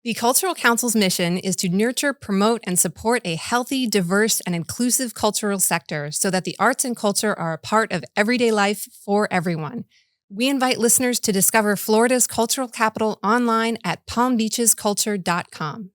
The Cultural Council's mission is to nurture, promote, and support a healthy, diverse, and inclusive cultural sector so that the arts and culture are a part of everyday life for everyone. We invite listeners to discover Florida's cultural capital online at palmbeachesculture.com.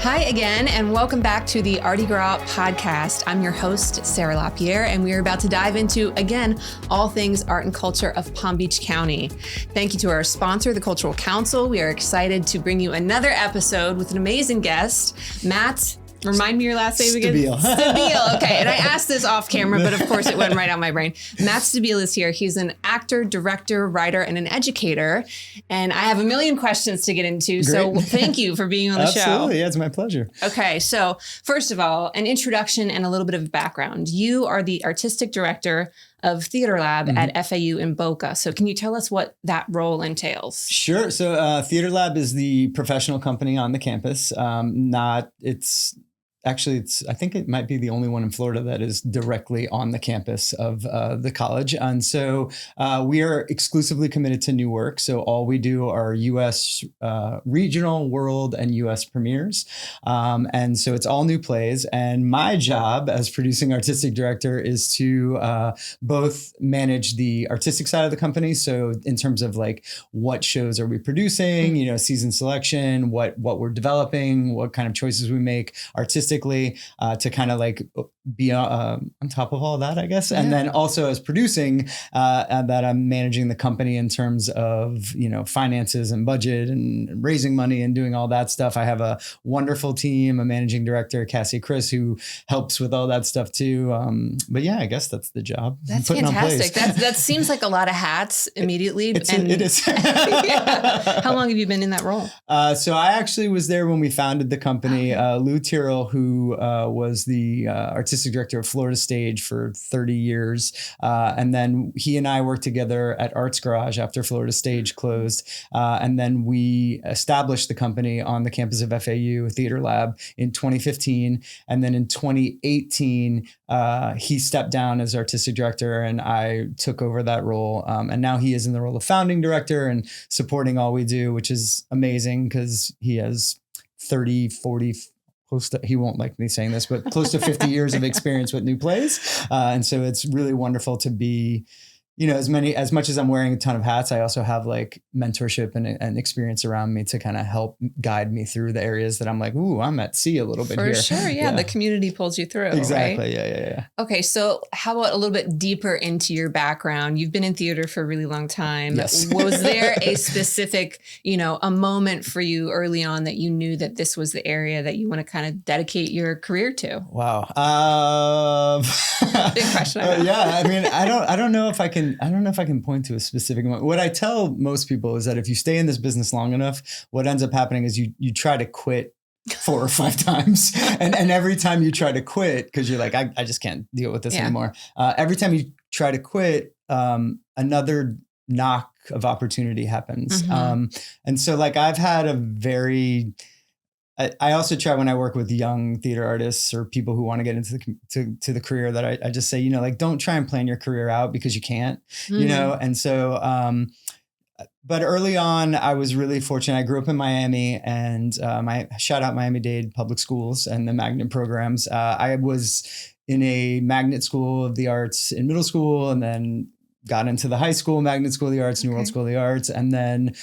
Hi again, and welcome back to the Artigras podcast. I'm your host, Sarah LaPierre, and we are about to dive into, again, all things art and culture of Palm Beach County. Thank you to our sponsor, the Cultural Council. We are excited to bring you another episode with an amazing guest, Matt. Remind me your last name again. Stabile. Okay. And I asked this off camera, but of course it went right out my brain. Matt Stabile is here. He's an actor, director, writer, and an educator. And I have a million questions to get into. Great. So thank you for being on the show. Absolutely. Yeah, it's my pleasure. Okay. So first of all, an introduction and a little bit of background. You are the artistic director of Theater Lab at FAU in Boca. So can you tell us what that role entails? Sure. So Theater Lab is the professional company on the campus. I think it might be the only one in Florida that is directly on the campus of the college. And so we are exclusively committed to new work. So all we do are U.S. Regional, world, and U.S. premieres. And so it's all new plays. And my job as producing artistic director is to both manage the artistic side of the company. So in terms of like what shows are we producing, season selection, what we're developing, what kind of choices we make artistically, to kind of like be on top of all that, I guess. And then also as producing, that I'm managing the company in terms of, finances and budget and raising money and doing all that stuff. I have a wonderful team, a managing director, Cassie Chris, who helps with all that stuff too. But yeah, I guess that's the job. That's fantastic. That seems like a lot of hats immediately. It is. Yeah. How long have you been in that role? So I actually was there when we founded the company. Lou Tyrrell, who was the artistic director of Florida Stage for 30 years. And then he and I worked together at Arts Garage after Florida Stage closed. And then we established the company on the campus of FAU Theater Lab in 2015. And then in 2018, he stepped down as artistic director and I took over that role. And now he is in the role of founding director and supporting all we do, which is amazing because he has 30, 40, he won't like me saying this, but close to 50 years of experience with new plays. And so it's really wonderful to be, as much as I'm wearing a ton of hats, I also have like mentorship and experience around me to kind of help guide me through the areas that I'm like, ooh, I'm at sea a little bit here. For sure. Yeah. The community pulls you through. Exactly. Right? Yeah. Okay. So how about a little bit deeper into your background? You've been in theater for a really long time. Yes. Was there a specific, a moment for you early on that you knew that this was the area that you want to kind of dedicate your career to? Wow. Big question. Yeah. I mean, I don't know if I can point to a specific moment. What I tell most people is that if you stay in this business long enough, what ends up happening is you try to quit 4 or 5 times. And every time you try to quit, because you're like, I just can't deal with this anymore. Every time you try to quit, another knock of opportunity happens. And so like I've had I also try when I work with young theater artists or people who want to get into the career that I just say, don't try and plan your career out because you can't, and so, but early on, I was really fortunate. I grew up in Miami and shout out Miami-Dade Public Schools and the magnet programs. I was in a magnet school of the arts in middle school and then got into the high school magnet school of the arts, New World School of the Arts. And then,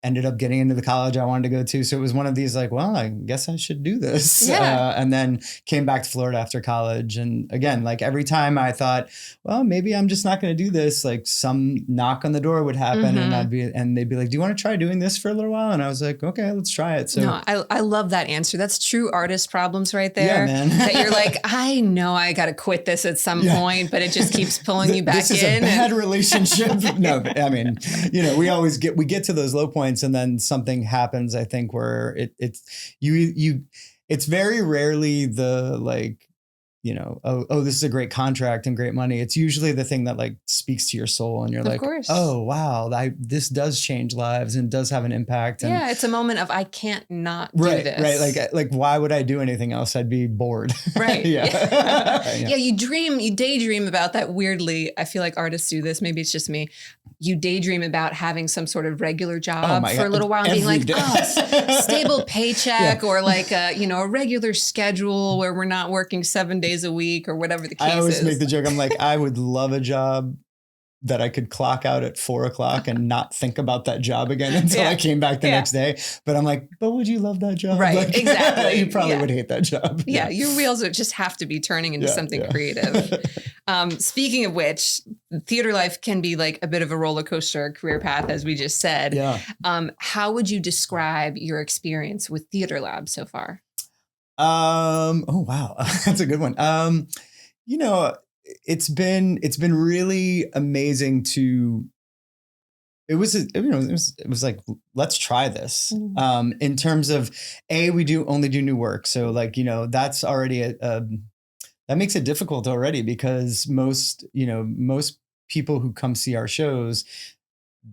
ended up getting into the college I wanted to go to. So it was one of these like, well, I guess I should do this. Yeah. And then came back to Florida after college. And again, like every time I thought, well, maybe I'm just not going to do this, like some knock on the door would happen and they'd be like, do you want to try doing this for a little while? And I was like, okay, let's try it. So no, I love that answer. That's true artist problems right there. Yeah, man. That you're like, I know I got to quit this at some point, but it just keeps pulling you back this is in. A bad relationship. No, but I mean, we get to those low points and then something happens, I think, where it's very rarely the like, this is a great contract and great money. It's usually the thing that like speaks to your soul and you're like, oh, wow, this does change lives and does have an impact. And it's a moment of, I can't not do this. Right. Like, why would I do anything else? I'd be bored. Right. Yeah. Yeah. You daydream about that weirdly. I feel like artists do this. Maybe it's just me. You daydream about having some sort of regular job for a little while and being like, stable paycheck or like a regular schedule where we're not working 7 days a week or whatever the case is. I always make the joke. I'm like, I would love a job that I could clock out at 4:00 and not think about that job again until I came back the next day. But I'm like, but would you love that job? Right. Like, Exactly. You probably would hate that job. Yeah. Your wheels would just have to be turning into something creative. Speaking of which, theater life can be like a bit of a roller coaster career path, as we just said. Yeah. How would you describe your experience with Theater Lab so far? Oh, wow. That's a good one. It's been really amazing to, it was like, let's try this. In terms of we only do new work. So like, that's already that makes it difficult already because most people who come see our shows,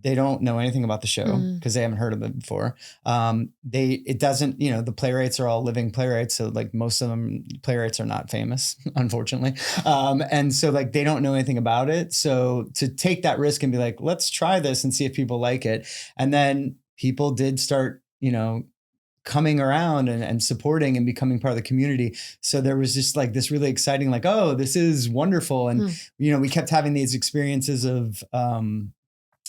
they don't know anything about the show because they haven't heard of it before. The playwrights are all living playwrights. So like most of them playwrights are not famous, unfortunately. And so like, they don't know anything about it. So to take that risk and be like, let's try this and see if people like it. And then people did start, coming around and supporting and becoming part of the community. So there was just like this really exciting, like, oh, this is wonderful. And, we kept having these experiences of,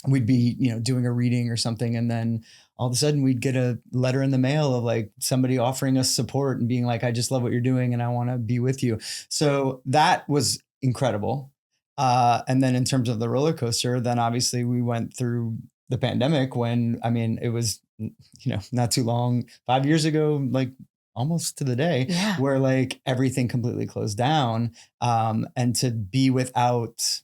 we'd be, doing a reading or something. And then all of a sudden we'd get a letter in the mail of like somebody offering us support and being like, I just love what you're doing and I want to be with you. So that was incredible. And then in terms of the roller coaster, then obviously we went through the pandemic when, it was, not too long, 5 years ago, like almost to the day where like everything completely closed down. And to be without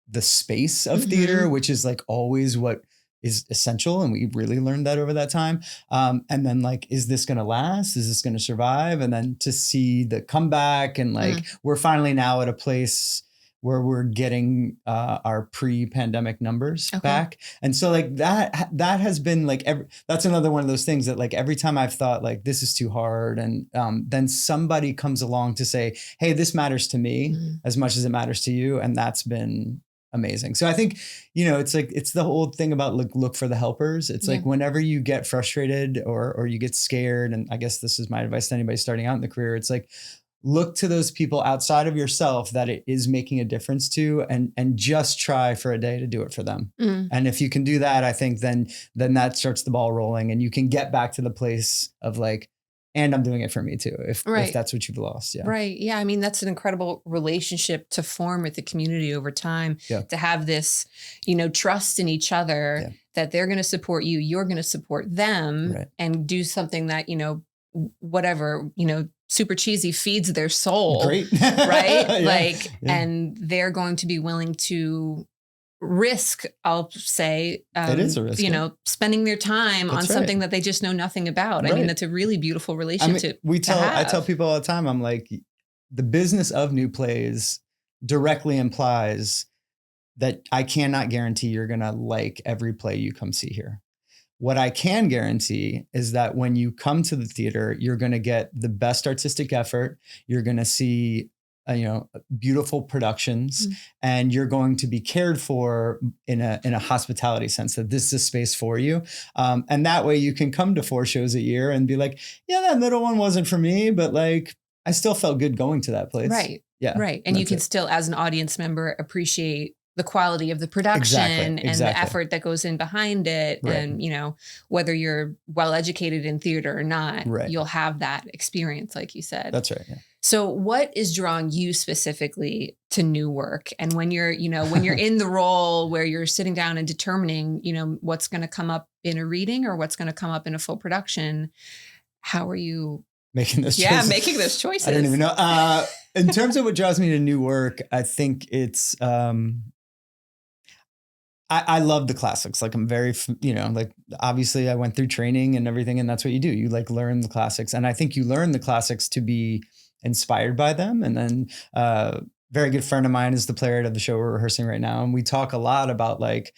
the space of theater, which is like always what is essential. And we really learned that over that time. And then like, is this going to last? Is this going to survive? And then to see the comeback and like, we're finally now at a place where we're getting our pre-pandemic numbers back. And so like that has been like, that's another one of those things that like every time I've thought like, this is too hard. And then somebody comes along to say, hey, this matters to me as much as it matters to you. And that's been amazing. So I think, it's like, it's the whole thing about look for the helpers. It's like whenever you get frustrated or you get scared, and I guess this is my advice to anybody starting out in the career, it's like, look to those people outside of yourself that it is making a difference to, and just try for a day to do it for them. And if you can do that, I think then that starts the ball rolling and you can get back to the place of like, and I'm doing it for me too, if that's what you've lost. Yeah. Right. Yeah. That's an incredible relationship to form with the community over time, to have this, trust in each other that they're going to support you, you're going to support them and do something that, whatever, super cheesy feeds their soul. Great. Right. And they're going to be willing to risk, I'll say, it is a risk, spending their time on something that they just know nothing about. That's a really beautiful relationship. I tell people all the time, I'm like, the business of new plays directly implies that I cannot guarantee you're going to like every play you come see here. What I can guarantee is that when you come to the theater, you're going to get the best artistic effort. You're going to see, beautiful productions, and you're going to be cared for in a hospitality sense, that this is a space for you. And that way you can come to 4 shows a year and be like, yeah, that middle one wasn't for me, but like, I still felt good going to that place. Right. Yeah. Right. And you can still, as an audience member, appreciate the quality of the production and Exactly. the effort that goes in behind it. Right. And, you know, whether you're well educated in theater or not, Right. you'll have that experience, like you said. That's right. Yeah. So what is drawing you specifically to new work? And when you're, you know, when you're in the role where you're sitting down and determining, you know, what's going to come up in a reading or what's going to come up in a full production, how are you making those Yeah, choices? making those choices. I don't even know. In terms of what draws me to new work, I think it's, I love the classics. Like I'm very, you know, like obviously I went through training and everything, and that's what you do. You like learn the classics. And I think you learn the classics to be inspired by them. And then very good friend of mine is the playwright of the show we're rehearsing right now. And we talk a lot about like,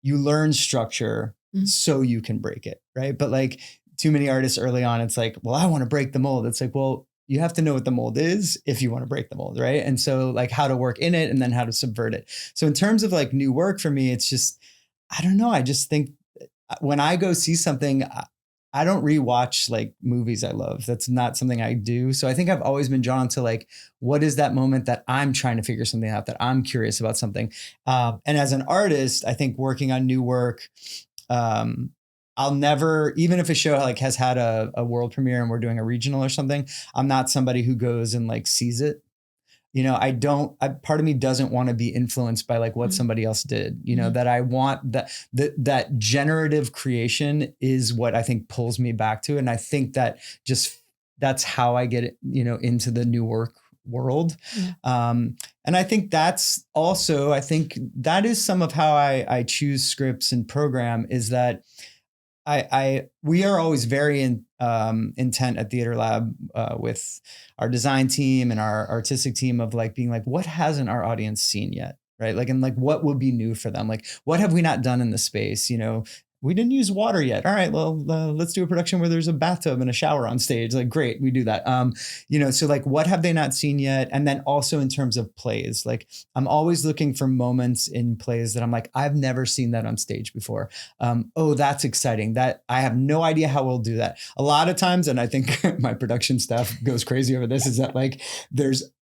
you learn structure so you can break it, right? But like too many artists early on, it's like, well, I want to break the mold. It's like, well, you have to know what the mold is if you want to break the mold, right? And so like how to work in it and then how to subvert it. So in terms of like new work for me, it's just, I don't know. I just think when I go see something, I don't rewatch like movies I love. That's not something I do. So I think I've always been drawn to like, what is that moment that I'm trying to figure something out, that I'm curious about something. And as an artist, I think working on new work, I'll never, even if a show like has had a world premiere and we're doing a regional or something, I'm not somebody who goes and like sees it. You know, part of me doesn't want to be influenced by like what somebody else did, you know, that I want that generative creation is what I think pulls me back to it. And I think that that's how I get it, you know, into the new work world. And I think that's also, I think that is some of how I choose scripts and program is that we are always very intent at Theater Lab with our design team and our artistic team of like being like, what hasn't our audience seen yet? Right. Like, and like, what would be new for them? Like, what have we not done in the space? You know, we didn't use water yet. All right, well, let's do a production where there's a bathtub and a shower on stage. Like, great, we do that. You know, so like, what have they not seen yet? And then also in terms of plays, like I'm always looking for moments in plays that I'm like, I've never seen that on stage before. Oh, that's exciting. That I have no idea how we'll do that. A lot of times, and I think my production staff goes crazy over this, is that like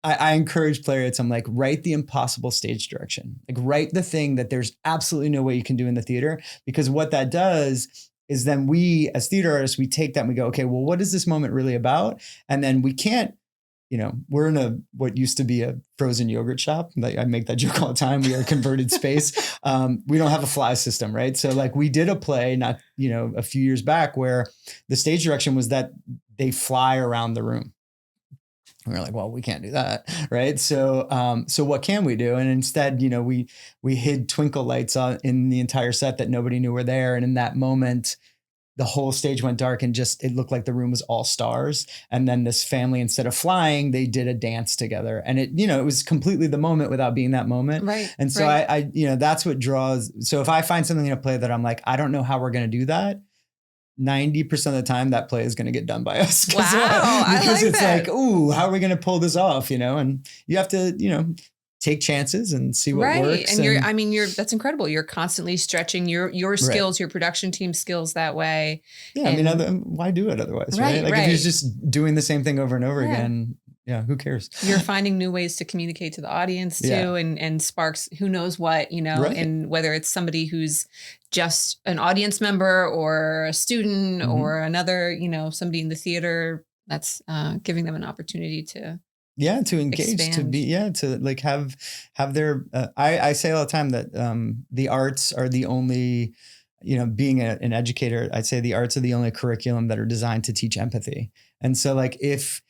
I encourage playwrights, I'm like, write the impossible stage direction. Like write the thing that there's absolutely no way you can do in the theater. Because what that does is then we, as theater artists, we take that and we go, okay, well, what is this moment really about? And then we can't, you know, we're in what used to be a frozen yogurt shop. Like I make that joke all the time. We are a converted space. We don't have a fly system, right? So like we did a play, not, you know, a few years back where the stage direction was that they fly around the room. We were like, well, we can't do that, right? So, so what can we do? And instead, you know, we hid twinkle lights in the entire set that nobody knew were there. And in that moment, the whole stage went dark and just it looked like the room was all stars. And then this family, instead of flying, they did a dance together, and it, you know, it was completely the moment without being that moment. Right. And so I you know, that's what draws. So if I find something in a play that I'm like, I don't know how we're going to do that, 90% of the time that play is going to get done by us. Wow. Because it's that. like, ooh, how are we going to pull this off? You know, and you have to, you know, take chances and see what works. And that's incredible. You're constantly stretching your skills, your production team skills that way. Yeah. And, I mean, why do it otherwise? Right. Like if you're just doing the same thing over and over again, yeah, who cares? You're finding new ways to communicate to the audience too, and sparks who knows what, you know, and whether it's somebody who's just an audience member or a student or another, you know, somebody in the theater, that's giving them an opportunity to engage, expand. To like have their, I say all the time that the arts are the only, you know, being an educator, I'd say the arts are the only curriculum that are designed to teach empathy. And so like if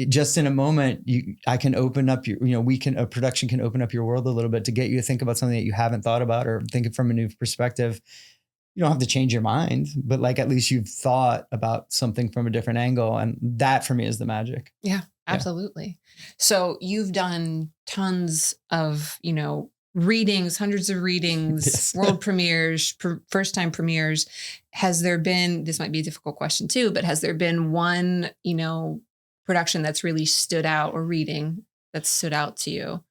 just in a moment, I can open up a production can open up your world a little bit to get you to think about something that you haven't thought about or think it from a new perspective. You don't have to change your mind, but like at least you've thought about something from a different angle. And that for me is the magic. Yeah, absolutely. Yeah. So you've done tons of, you know, readings, hundreds of readings, world premieres, first time premieres. Has there been, this might be a difficult question too, but has there been one, you know, production that's really stood out or reading that stood out to you?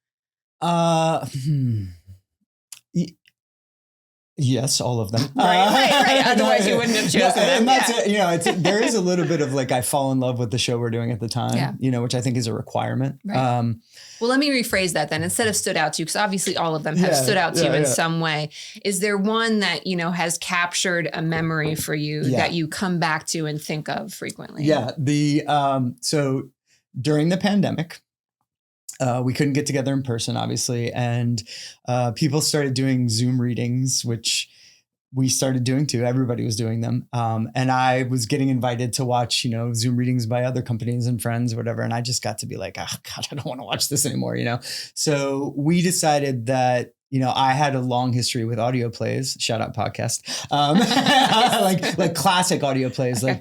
Yes, all of them. Right. Otherwise, you wouldn't have chosen them. And that's it. You know, there is a little bit of like I fall in love with the show we're doing at the time. You know, which I think is a requirement. Right. Well, let me rephrase that then. Instead of stood out to you, because obviously all of them have stood out to you in some way. Is there one that, you know, has captured a memory for you that you come back to and think of frequently? Yeah. So during the pandemic, we couldn't get together in person, obviously. And people started doing Zoom readings, which we started doing too. Everybody was doing them. And I was getting invited to watch, you know, Zoom readings by other companies and friends, whatever. And I just got to be like, oh God, I don't want to watch this anymore, you know? So we decided that, you know, I had a long history with audio plays, shout out podcast, like classic audio plays. Okay.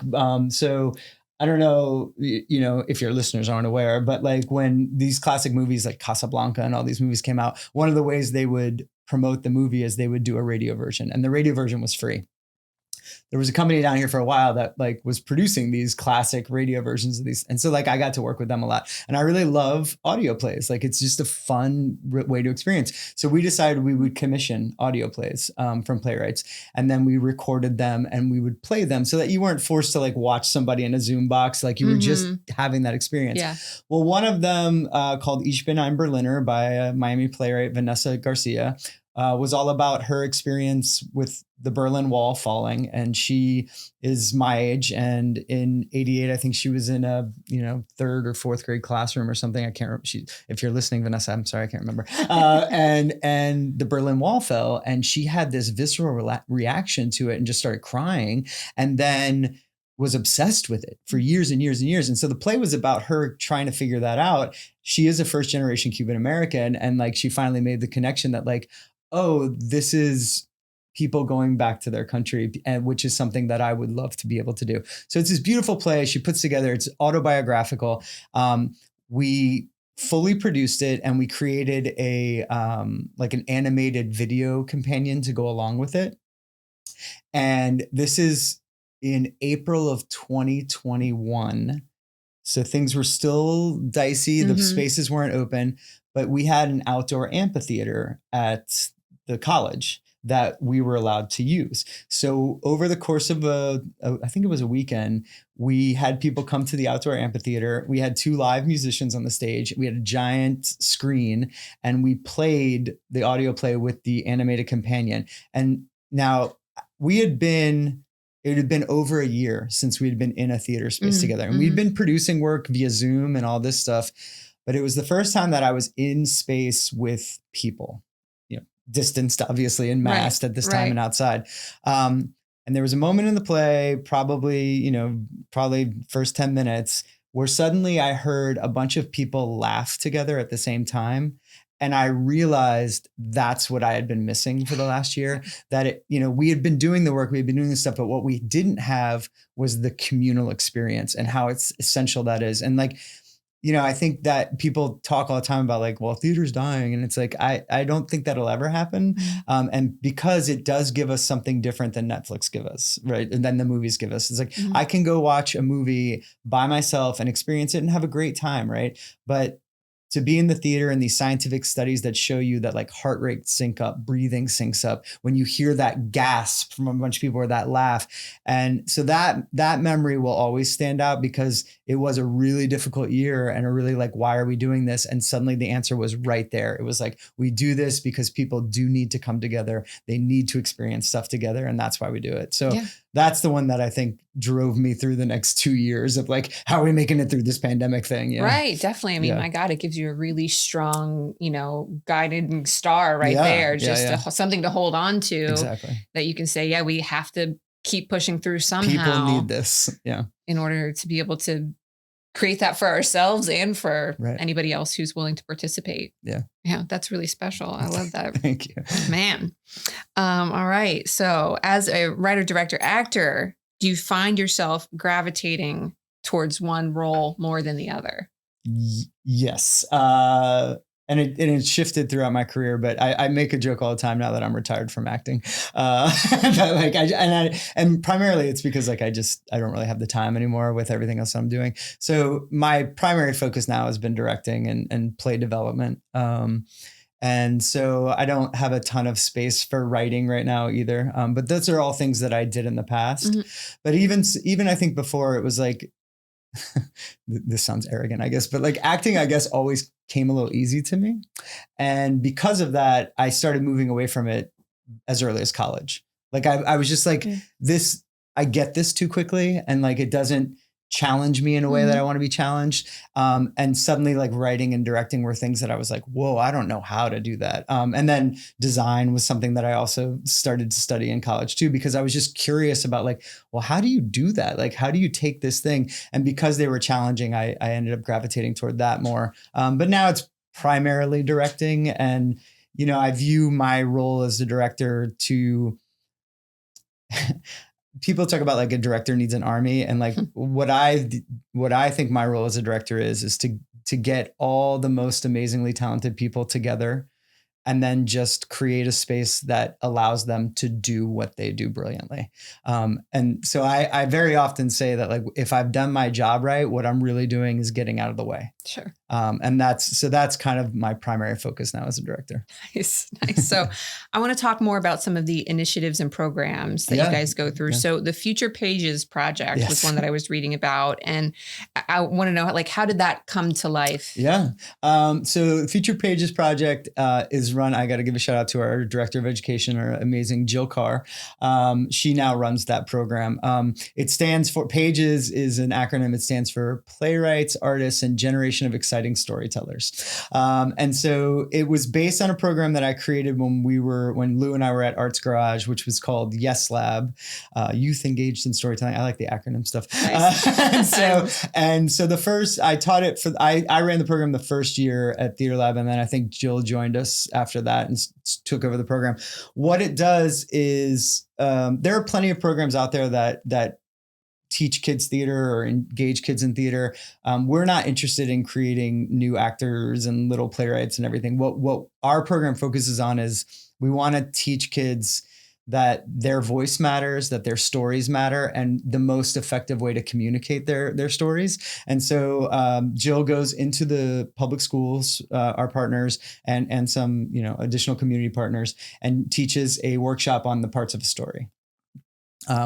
So I don't know, you know, if your listeners aren't aware, but like when these classic movies like Casablanca and all these movies came out, one of the ways they would promote the movie is they would do a radio version, and the radio version was free. There was a company down here for a while that like was producing these classic radio versions of these. And so like I got to work with them a lot, and I really love audio plays. Like it's just a fun way to experience. So we decided we would commission audio plays from playwrights, and then we recorded them and we would play them so that you weren't forced to like watch somebody in a Zoom box. Like you were just having that experience. Yeah. Well, one of them called Ich bin ein Berliner by a Miami playwright, Vanessa Garcia, was all about her experience with the Berlin Wall falling. And she is my age. And in 88, I think she was in a, you know, 3rd or 4th grade classroom or something. I can't remember. If you're listening, Vanessa, I'm sorry, I can't remember. And the Berlin Wall fell, and she had this visceral reaction to it and just started crying. And then was obsessed with it for years and years and years. And so the play was about her trying to figure that out. She is a first generation Cuban American. And like, she finally made the connection that like, oh, this is people going back to their country, and which is something that I would love to be able to do. So it's this beautiful play she puts together. It's autobiographical. We fully produced it, and we created a like an animated video companion to go along with it. And this is in April of 2021. So things were still dicey. The spaces weren't open, but we had an outdoor amphitheater at the college that we were allowed to use. So over the course of I think it was a weekend, we had people come to the outdoor amphitheater. We had 2 live musicians on the stage. We had a giant screen, and we played the audio play with the animated companion. And now it had been over a year since we'd been in a theater space together. And we'd been producing work via Zoom and all this stuff. But it was the first time that I was in space with people, you know, distanced, obviously, and masked at this time and outside. And there was a moment in the play, probably first 10 minutes, where suddenly I heard a bunch of people laugh together at the same time. And I realized that's what I had been missing for the last year, that we had been doing the work, we had been doing this stuff, but what we didn't have was the communal experience and how it's essential that is. And like, I think that people talk all the time about like, well, theater's dying. And it's like, I don't think that'll ever happen. And because it does give us something different than Netflix give us, right? And then the movies give us. It's like, I can go watch a movie by myself and experience it and have a great time, right? But to be in the theater and these scientific studies that show you that like heart rate sync up, breathing syncs up when you hear that gasp from a bunch of people or that laugh. And so that memory will always stand out because it was a really difficult year and a really like, why are we doing this? And suddenly the answer was right there. It was like, we do this because people do need to come together. They need to experience stuff together. And that's why we do it. So that's the one that I think drove me through the next 2 years of like, how are we making it through this pandemic thing? Right. Definitely. I mean, my God, it gives you a really strong, guiding star right there. Just something to hold on to. Exactly. That you can say, we have to keep pushing through somehow. People need this. Yeah. In order to be able to create that for ourselves and for anybody else who's willing to participate. Yeah. Yeah. That's really special. I love that. Thank you, man. All right. So as a writer, director, actor, do you find yourself gravitating towards one role more than the other? Yes. And it shifted throughout my career, but I make a joke all the time now that I'm retired from acting. And primarily it's because like, I don't really have the time anymore with everything else I'm doing. So my primary focus now has been directing and play development. And so I don't have a ton of space for writing right now either. But those are all things that I did in the past. But even I think before, it was like, this sounds arrogant, I guess, but like acting, I guess, always came a little easy to me. And because of that, I started moving away from it as early as college. Like I was just like, this, I get this too quickly. And like, it doesn't challenge me in a way that I want to be challenged. And suddenly like writing and directing were things that I was like, whoa, I don't know how to do that. And then design was something that I also started to study in college too, because I was just curious about like, well, how do you do that? Like, how do you take this thing? And because they were challenging, I ended up gravitating toward that more. But now it's primarily directing. And, you know, I view my role as a director to people talk about like a director needs an army, and like what I think my role as a director is to get all the most amazingly talented people together and then just create a space that allows them to do what they do brilliantly. And so I very often say that like, if I've done my job right, what I'm really doing is getting out of the way. Sure. And that's kind of my primary focus now as a director. Nice. So I want to talk more about some of the initiatives and programs that you guys go through. So the Future Pages project was one that I was reading about. And I want to know, like, how did that come to life? Yeah. So Future Pages project is run. I got to give a shout out to our director of education, our amazing Jill Carr. She now runs that program. It stands for, Pages is an acronym. It stands for Playwrights, Artists, and Generation of Exciting Storytellers. And so it was based on a program that I created when Lou and I were at Arts Garage, which was called Yes Lab, Youth Engaged in Storytelling. I like the acronym stuff. Nice. And so the first, I taught it for, I ran the program the first year at Theater Lab. And then I think Jill joined us after that and took over the program. What it does is, there are plenty of programs out there that teach kids theater or engage kids in theater. We're not interested in creating new actors and little playwrights and everything. What our program focuses on is we want to teach kids that their voice matters, that their stories matter, and the most effective way to communicate their stories. And so Jill goes into the public schools, our partners, and some additional community partners, and teaches a workshop on the parts of a story.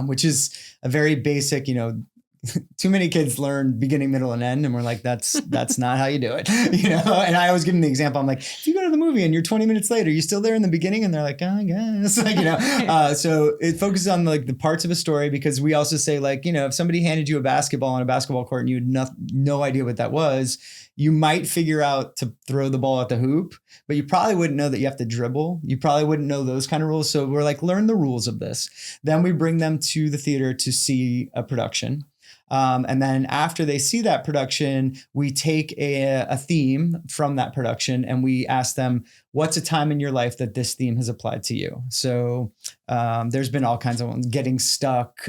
Which is a very basic, too many kids learn beginning, middle, and end. And we're like, that's not how you do it, And I always give them the example. I'm like, if you go to the movie and you're 20 minutes late, are you still there in the beginning? And they're like, oh, I guess, so it focuses on like the parts of a story, because we also say like, if somebody handed you a basketball on a basketball court and you had no idea what that was, you might figure out to throw the ball at the hoop, but you probably wouldn't know that you have to dribble. You probably wouldn't know those kind of rules. So we're like, learn the rules of this. Then we bring them to the theater to see a production. And then after they see that production, we take a theme from that production and we ask them, what's a time in your life that this theme has applied to you? So there's been all kinds of ones. Getting Stuck,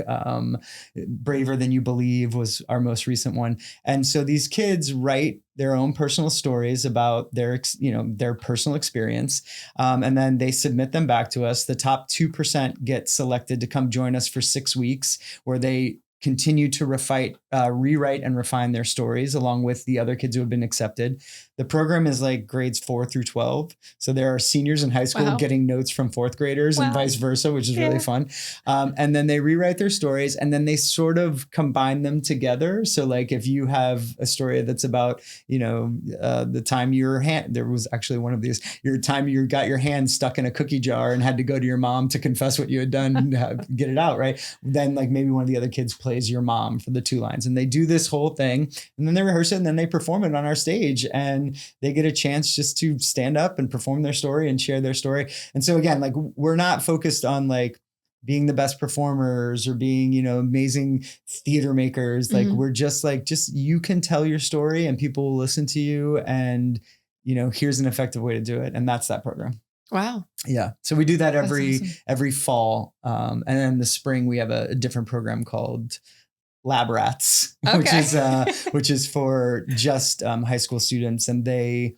Braver Than You Believe was our most recent one. And so these kids write their own personal stories about their personal experience. And then they submit them back to us. The top 2% get selected to come join us for 6 weeks, where they continue to rewrite and refine their stories along with the other kids who have been accepted. The program is like grades 4 through 12. So there are seniors in high school getting notes from fourth graders and vice versa, which is really fun. And then they rewrite their stories and then they sort of combine them together. So like if you have a story that's about, the time there was actually one of these, your time you got your hand stuck in a cookie jar and had to go to your mom to confess what you had done and get it out, right? Then like maybe one of the other kids plays your mom for the 2 lines, and they do this whole thing and then they rehearse it and then they perform it on our stage, and they get a chance just to stand up and perform their story and share their story. And so again, like we're not focused on like being the best performers or being, amazing theater makers. Like we're just you can tell your story and people will listen to you, and, here's an effective way to do it. And that's that program. Wow. Yeah. So we do that every fall. And then in the spring we have a different program called Lab Rats, Okay. which is for just high school students, and they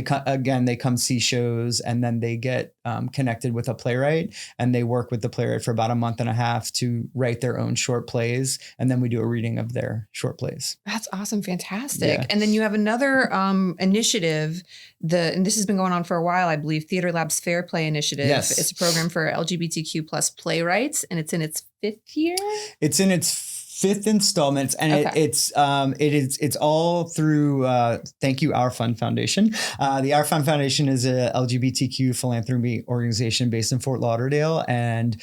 come see shows, and then they get connected with a playwright, and they work with the playwright for about a month and a half to write their own short plays, and then we do a reading of their short plays. That's awesome. Fantastic. Yeah. And then you have another initiative, and this has been going on for a while, I believe, Theater Lab's Fair Play Initiative. Yes. It's a program for LGBTQ plus playwrights, and it's in its 5th year? It's in its 5th installment, and it's all through thank you, Our Fund Foundation. The Our Fund Foundation is a LGBTQ philanthropy organization based in Fort Lauderdale, and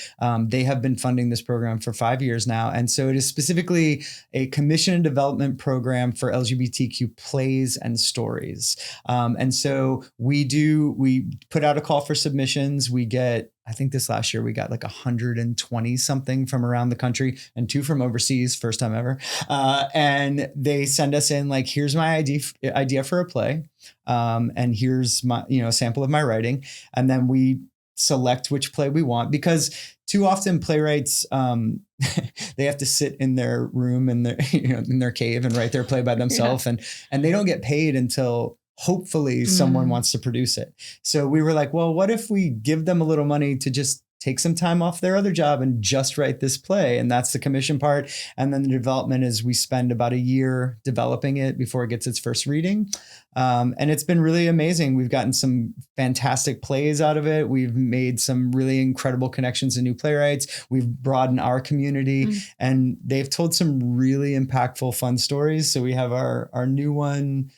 they have been funding this program for 5 years now. And so it is specifically a commission and development program for LGBTQ plays and stories. And so we put out a call for submissions. We get, I think this last year we got like 120 something from around the country and 2 from overseas, first time ever. And they send us in like, here's my idea for a play. And here's my, a sample of my writing. And then we select which play we want, because too often playwrights, they have to sit in their room in their cave and write their play by themselves. Yeah. And they don't get paid until hopefully someone wants to produce it. So we were like, well, what if we give them a little money to just take some time off their other job and just write this play? And that's the commission part. And then the development is we spend about a year developing it before it gets its first reading. And it's been really amazing. We've gotten some fantastic plays out of it. We've made some really incredible connections to new playwrights. We've broadened our community, and they've told some really impactful, fun stories. So we have our new one.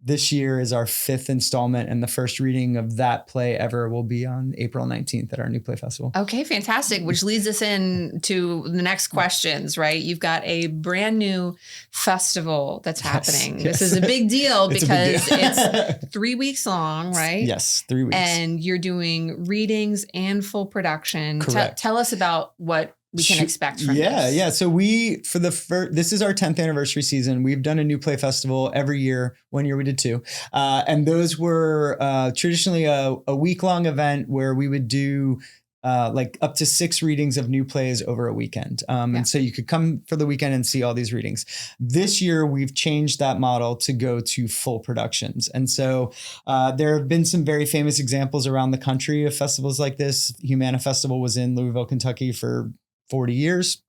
This year is our 5th installment, and the first reading of that play ever will be on April 19th at our new play festival. Okay, fantastic. Which leads us in to the next questions, right? You've got a brand new festival that's happening. Yes. This is a big deal because it's 3 weeks long, right? Yes, 3 weeks. And you're doing readings and full production. Correct. Tell us about what we can expect from this. Yeah. So this is our 10th anniversary season. We've done a new play festival every year. One year we did 2. And those were traditionally a week-long event where we would do like up to 6 readings of new plays over a weekend. And so you could come for the weekend and see all these readings. This year, we've changed that model to go to full productions. And so there have been some very famous examples around the country of festivals like this. Humana Festival was in Louisville, Kentucky for 40 years.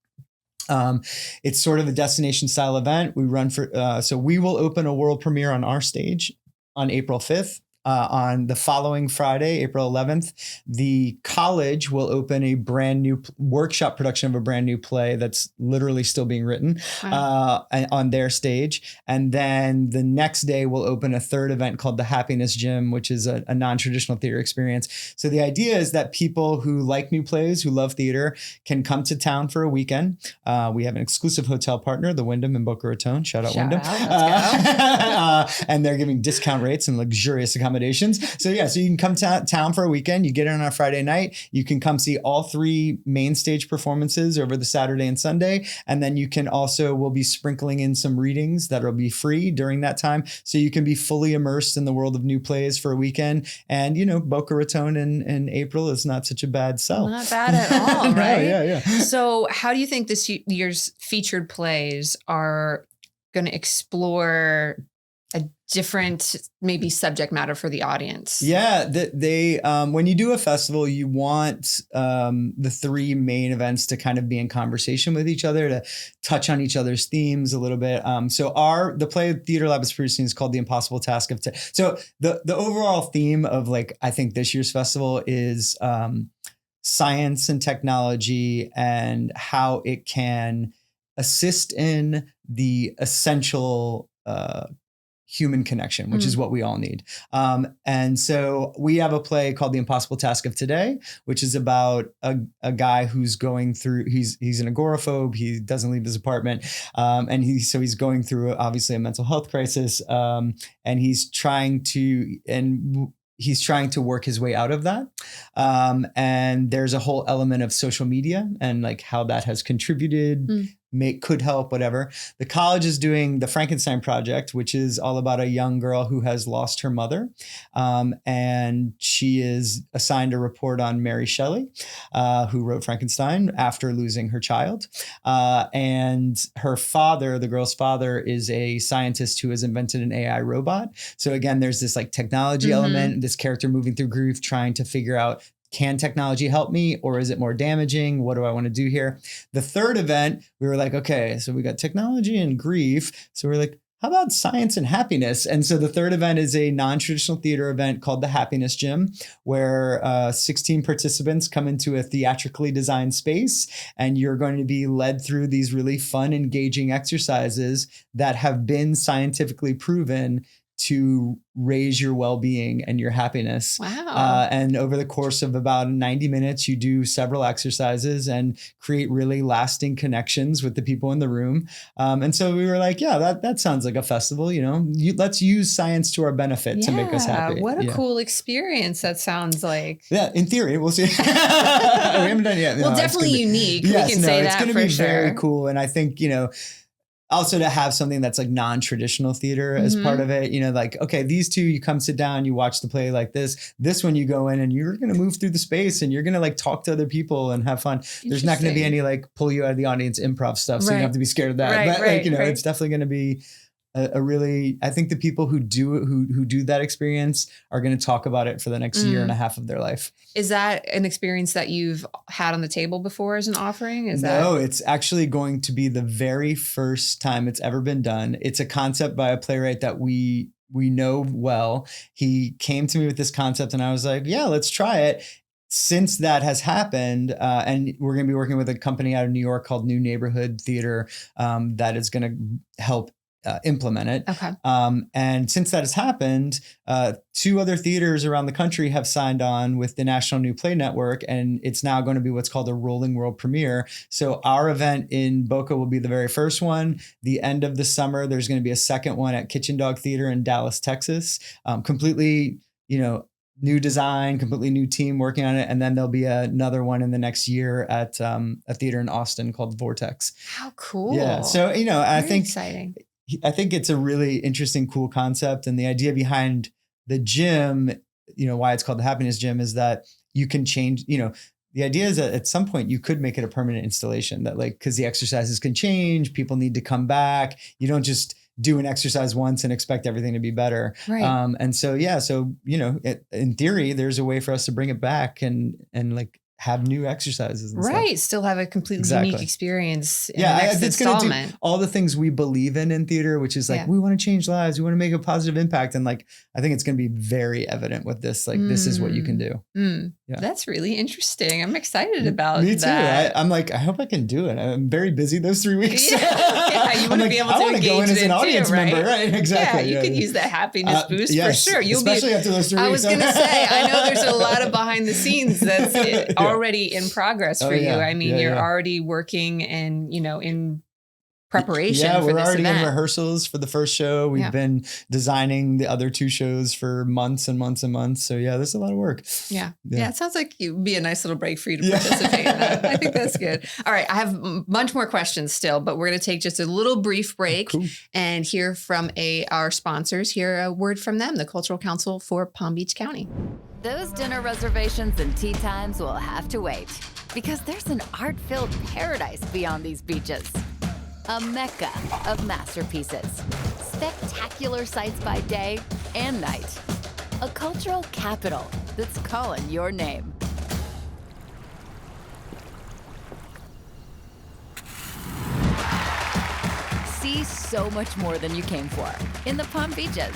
It's sort of a destination style event. We run so we will open a world premiere on our stage on April 5th. On the following Friday, April 11th, the college will open a brand new workshop production of a brand new play that's literally still being written on their stage. And then the next day we'll open a 3rd event called the Happiness Gym, which is a non-traditional theater experience. So the idea is that people who like new plays, who love theater, can come to town for a weekend. We have an exclusive hotel partner, the Wyndham in Boca Raton. Shout out Wyndham. And they're giving discount rates and luxurious accommodations. So you can come to town for a weekend. You get in on a Friday night. You can come see all 3 main stage performances over the Saturday and Sunday. And then we'll be sprinkling in some readings that will be free during that time. So you can be fully immersed in the world of new plays for a weekend. And, Boca Raton in April is not such a bad sell. Not bad at all, right? Yeah. So how do you think this year's featured plays are going to explore a different maybe subject matter for the audience? Yeah, they when you do a festival, you want the 3 main events to kind of be in conversation with each other, to touch on each other's themes a little bit. So the play Theater Lab is producing is called The Impossible Task of So the overall theme of I think this year's festival is science and technology and how it can assist in the essential human connection, which is what we all need. And so we have a play called The Impossible Task of Today, which is about a guy who's going through, he's an agoraphobe. He doesn't leave his apartment. And he's going through obviously a mental health crisis. And he's trying to work his way out of that. And there's a whole element of social media and how that has contributed could help, whatever. The college is doing the Frankenstein Project, which is all about a young girl who has lost her mother. And she is assigned a report on Mary Shelley, who wrote Frankenstein after losing her child. And her father, the girl's father, is a scientist who has invented an AI robot. So again, there's this like technology element, this character moving through grief, trying to figure out, can technology help me or is it more damaging? What do I want to do here? The third event, we were like, okay, so we got technology and grief. So we're like, how about science and happiness? And so the third event is a non-traditional theater event called the Happiness Gym, where 16 participants come into a theatrically designed space, and you're going to be led through these really fun, engaging exercises that have been scientifically proven to raise your well-being and your happiness. Wow. And over the course of about 90 minutes, you do several exercises and create really lasting connections with the people in the room. And so we were like, yeah, that sounds like a festival, let's use science to our benefit to make us happy. What a cool experience that sounds like. Yeah, in theory, we'll see. We haven't done it yet. Well, definitely unique. Yes, we can say that for sure. It's going to be very cool. And I think, also to have something that's like non-traditional theater as part of it, like, okay, these two, you come sit down, you watch the play like this one, you go in and you're going to move through the space and you're going to like talk to other people and have fun. There's not going to be any like pull you out of the audience improv stuff. So you don't have to be scared of that. It's definitely going to be a really, I think the people who do that experience are going to talk about it for the next year and a half of their life. Is that an experience that you've had on the table before as an offering? No, it's actually going to be the very first time it's ever been done. It's a concept by a playwright that we know well. He came to me with this concept and I was like, yeah, let's try it. Since that has happened, and we're going to be working with a company out of New York called New Neighborhood Theater that is going to help implement it. Okay. And since that has happened, 2 other theaters around the country have signed on with the National New Play Network, and it's now going to be what's called a rolling world premiere. So our event in Boca will be the very first one. The end of the summer, there's going to be a second one at Kitchen Dog Theater in Dallas, Texas. Completely, new design, completely new team working on it. And then there'll be another one in the next year at a theater in Austin called Vortex. How cool. Yeah. So, I think exciting. I think it's a really interesting, cool concept. And the idea behind the gym, why it's called the Happiness Gym, is that you can change, the idea is that at some point you could make it a permanent installation that because the exercises can change, people need to come back. You don't just do an exercise once and expect everything to be better. Right. And so, in theory, there's a way for us to bring it back and have new exercises and stuff. Still have a completely unique experience in the next it's going to installment. do all the things we believe in theater, which is we want to change lives, we want to make a positive impact, and I think it's going to be very evident with this. This is what you can do. Yeah. That's really interesting. I'm excited about Me too. that. I'm I hope I can do it. I'm very busy those 3 weeks. You want to be able to engage go in as an audience right? member, right? Exactly. Yeah, you could use that happiness boost yes, for sure. Especially after those 3 weeks. I was going to say, I know there's a lot of behind the scenes that's already in progress for you. I mean, you're already working and, in preparation for this event. We're already in rehearsals for the first show. We've been designing the other 2 shows for months and months and months. So there's a lot of work. Yeah. It sounds like it would be a nice little break for you to participate in that. I think that's good. All right. I have a bunch more questions still, but we're going to take just a little brief break and hear from our sponsors. Hear a word from them, the Cultural Council for Palm Beach County. Those dinner reservations and tea times will have to wait because there's an art-filled paradise beyond these beaches. A mecca of masterpieces, spectacular sights by day and night. A cultural capital that's calling your name. See so much more than you came for in the Palm Beaches.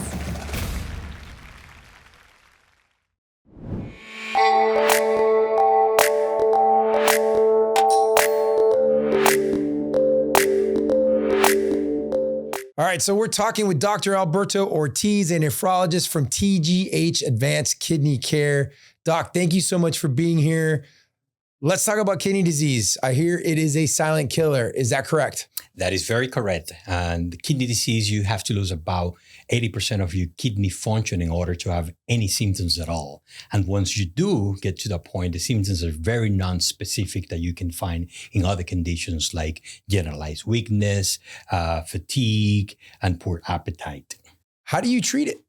All right, so we're talking with Dr. Alberto Ortiz, a nephrologist from TGH Advanced Kidney Care. Doc, thank you so much for being here. Let's talk about kidney disease. I hear it is a silent killer. Is that correct? That is very correct. And kidney disease, you have to lose about 80% of your kidney function in order to have any symptoms at all. And once you do get to that point, the symptoms are very non-specific that you can find in other conditions like generalized weakness, fatigue, and poor appetite. How do you treat it?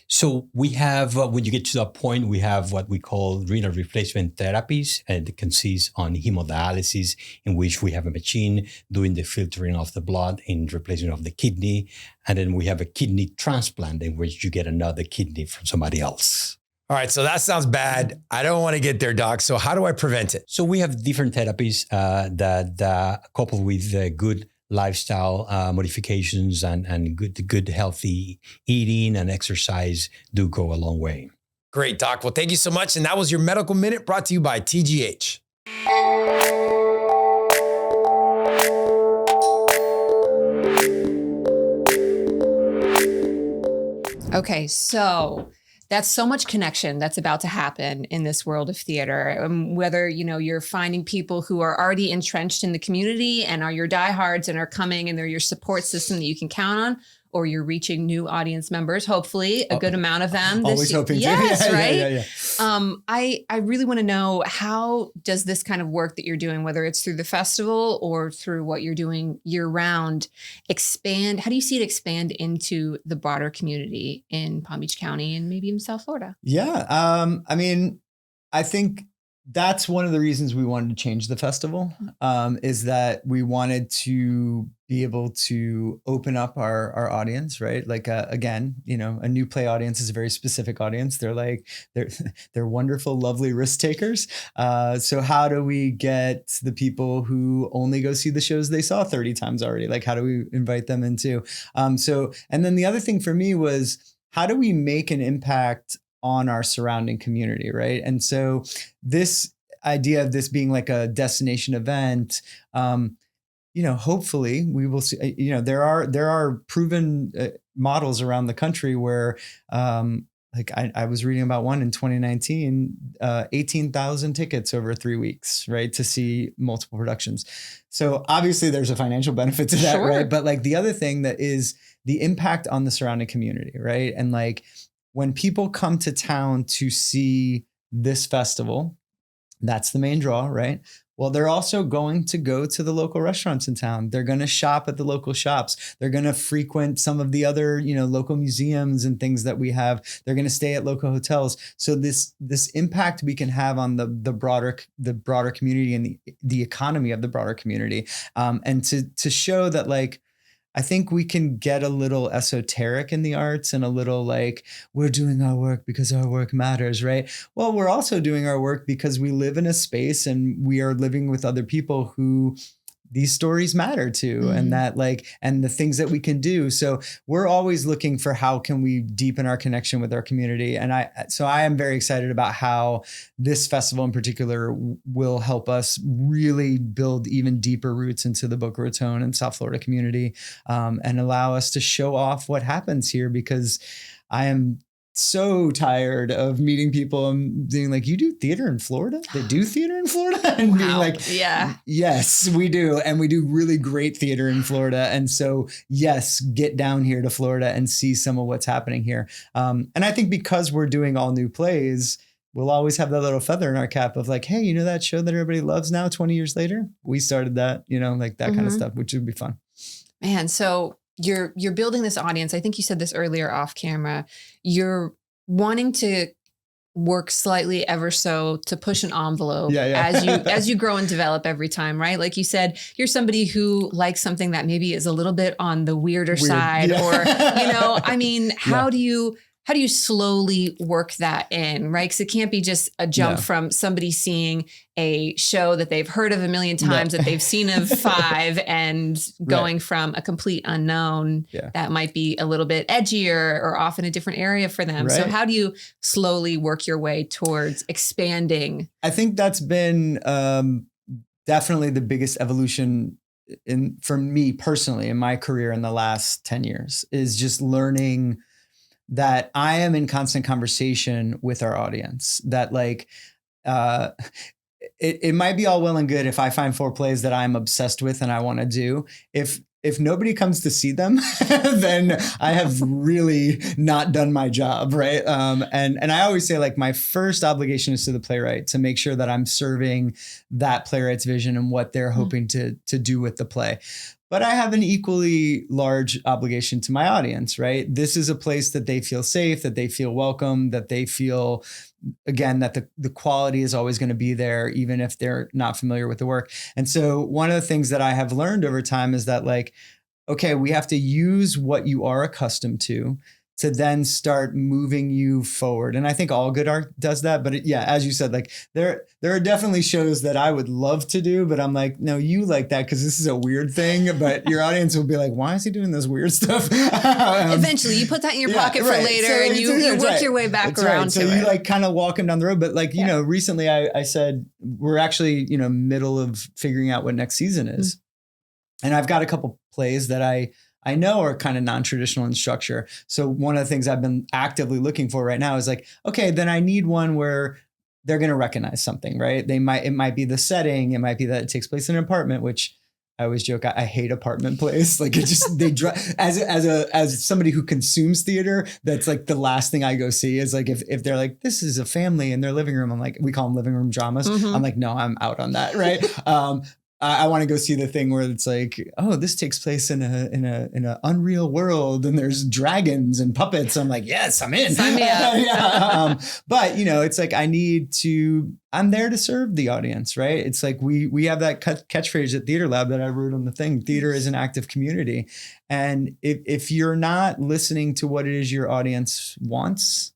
So we have, when you get to that point, we have what we call renal replacement therapies, and it consists on hemodialysis, in which we have a machine doing the filtering of the blood in replacement of the kidney. And then we have a kidney transplant in which you get another kidney from somebody else. All right, so that sounds bad. I don't want to get there, doc. So how do I prevent it? So we have different therapies that coupled with good lifestyle modifications and good healthy eating and exercise do go a long way. Great, doc. Well, thank you so much. And that was your Medical Minute brought to you by TGH. Okay, so that's so much connection that's about to happen in this world of theater. Whether, you're finding people who are already entrenched in the community and are your diehards and are coming and they're your support system that you can count on, or you're reaching new audience members, hopefully a good amount of them. Always hoping yes, to. right? Yeah. I really want to know, how does this kind of work that you're doing, whether it's through the festival or through what you're doing year round, expand? How do you see it expand into the broader community in Palm Beach County and maybe even South Florida? Yeah. I think that's one of the reasons we wanted to change the festival, is that we wanted to be able to open up our audience, right? Like, again, a new play audience is a very specific audience. They're wonderful, lovely risk takers. So how do we get the people who only go see the shows they saw 30 times already? Like, how do we invite them into? And then the other thing for me was, how do we make an impact on our surrounding community, right? And so this idea of this being like a destination event, hopefully we will see, there are proven models around the country where, like I was reading about one in 2019, 18,000 tickets over 3 weeks, right? To see multiple productions. So obviously there's a financial benefit to that, Sure. right? But like the other thing that is the impact on the surrounding community, right? And like, when people come to town to see this festival, that's the main draw, right? Well, they're also going to go to the local restaurants in town. They're going to shop at the local shops. They're going to frequent some of the other, local museums and things that we have. They're going to stay at local hotels. So this impact we can have on the broader community and the economy of the broader community, and to show that, like, I think we can get a little esoteric in the arts and a little like, we're doing our work because our work matters, right? Well, we're also doing our work because we live in a space and we are living with other people who these stories matter to, Mm-hmm. and that and the things that we can do. So we're always looking for how can we deepen our connection with our community. And I am very excited about how this festival in particular will help us really build even deeper roots into the Boca Raton and South Florida community, and allow us to show off what happens here, because I am so tired of meeting people and being like, you do theater in Florida? They do theater in Florida? And being like, yeah, yes, we do. And we do really great theater in Florida. And so, yes, get down here to Florida and see some of what's happening here. And I think because we're doing all new plays, we'll always have that little feather in our cap of like, hey, that show that everybody loves now 20 years later? We started that, like that kind of stuff, which would be fun. Man, so you're building this audience. I think you said this earlier off camera. You're wanting to work slightly ever so to push an envelope as you grow and develop every time, right? Like you said, you're somebody who likes something that maybe is a little bit on the weirder side, or, how do you slowly work that in, right? Because it can't be just a jump from somebody seeing a show that they've heard of a million times, that they've seen of 5, and going from a complete unknown that might be a little bit edgier or off in a different area for them. So how do you slowly work your way towards expanding? I think that's been definitely the biggest evolution for me personally in my career in the last 10 years, is just learning that I am in constant conversation with our audience, that it might be all well and good if I find 4 plays that I'm obsessed with and I want to do. If nobody comes to see them, then I have really not done my job, right? And I always say, like, my first obligation is to the playwright to make sure that I'm serving that playwright's vision and what they're hoping to do with the play. But I have an equally large obligation to my audience, right? This is a place that they feel safe, that they feel welcome, that they feel, again, that the quality is always going to be there, even if they're not familiar with the work. And so one of the things that I have learned over time is that, like, okay, we have to use what you are accustomed to then start moving you forward. And I think all good art does that. But as you said, like, there are definitely shows that I would love to do, but I'm like, no, you like that because this is a weird thing. But your audience will be like, why is he doing this weird stuff? Eventually, you put that in your pocket for later, so, and you work your way back around to it. So you like kind of walk them down the road. But like, you know, recently I said, we're actually, you know, middle of figuring out what next season is. Mm-hmm. And I've got a couple plays that I know are kind of non-traditional in structure. So one of the things I've been actively looking for right now is like, okay, then I need one where they're going to recognize something, right? It might be the setting. It might be that it takes place in an apartment, which I always joke, I hate apartment plays. Like, it just, they as somebody who consumes theater, that's like the last thing I go see is like, if they're like, this is a family in their living room, I'm like, we call them living room dramas. Mm-hmm. I'm like, no, I'm out on that. Right. I want to go see the thing where it's like, oh, this takes place in a unreal world and there's dragons and puppets. I'm like, yes, I'm in. Sign me up. But you know, it's like, I'm there to serve the audience, right? It's like we have that catchphrase at Theater Lab that I wrote on the thing. Theater is an active community. And if you're not listening to what it is your audience wants,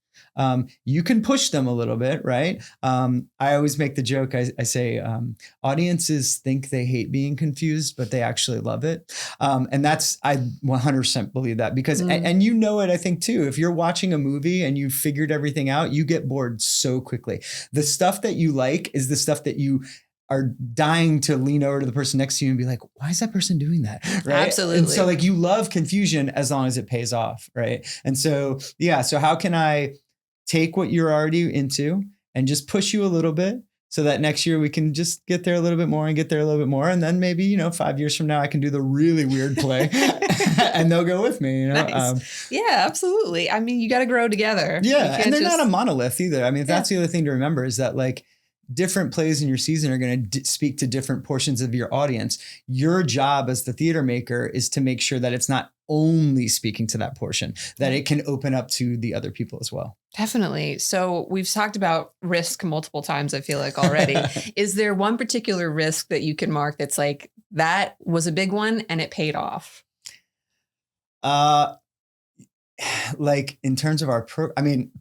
you can push them a little bit, right? I always make the joke. I say, audiences think they hate being confused, but they actually love it. And I 100% believe that because, and you know it, I think too, if you're watching a movie and you've figured everything out, you get bored so quickly. The stuff that you like is the stuff that you are dying to lean over to the person next to you and be like, why is that person doing that? Right. Absolutely. And so like, you love confusion as long as it pays off. Right. And so, so how can I take what you're already into and just push you a little bit so that next year we can just get there a little bit more and get there a little bit more. And then maybe, 5 years from now, I can do the really weird play and they'll go with me. Nice. Yeah, absolutely. I mean, you got to grow together. Yeah. And they're not a monolith either. I mean, that's the other thing to remember is that like different plays in your season are going to speak to different portions of your audience. Your job as the theater maker is to make sure that it's not only speaking to that portion, that it can open up to the other people as well. Definitely. So we've talked about risk multiple times, I feel like already. Is there one particular risk that you can mark that's like, that was a big one and it paid off? Like in terms of